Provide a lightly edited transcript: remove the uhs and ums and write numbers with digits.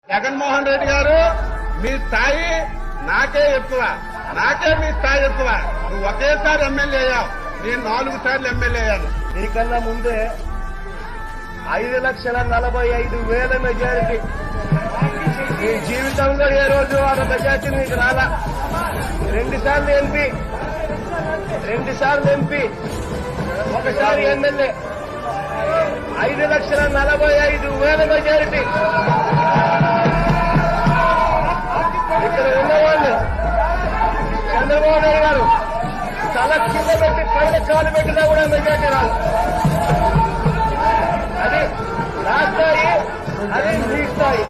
జగన్మోహన్ రెడ్డి గారు మీ స్థాయి నాకే ఎక్కువ, నాకే మీ స్థాయి ఎక్కువ. నువ్వు ఒకేసారి ఎమ్మెల్యే అయ్యావు, నేను 4 సార్లు ఎమ్మెల్యే అయ్యాను. నీకన్నా ముందే 5,45,000 మెజారిటీ. నీ జీవితంలో ఏ రోజు అంత మెజారిటీ నీకు రాలా. 2 సార్లు ఎంపీ, 1 సారి ఎమ్మెల్యే. 5,45,000 మెజారిటీ. ఇక్కడ ఉన్నవాళ్ళు చంద్రబాబు నాయుడు గారు తల కింద పెట్టి పైన కాలు పెట్టినా కూడా మెజారిటీ రాదు. అది నా స్థాయి, అది నీ స్థాయి.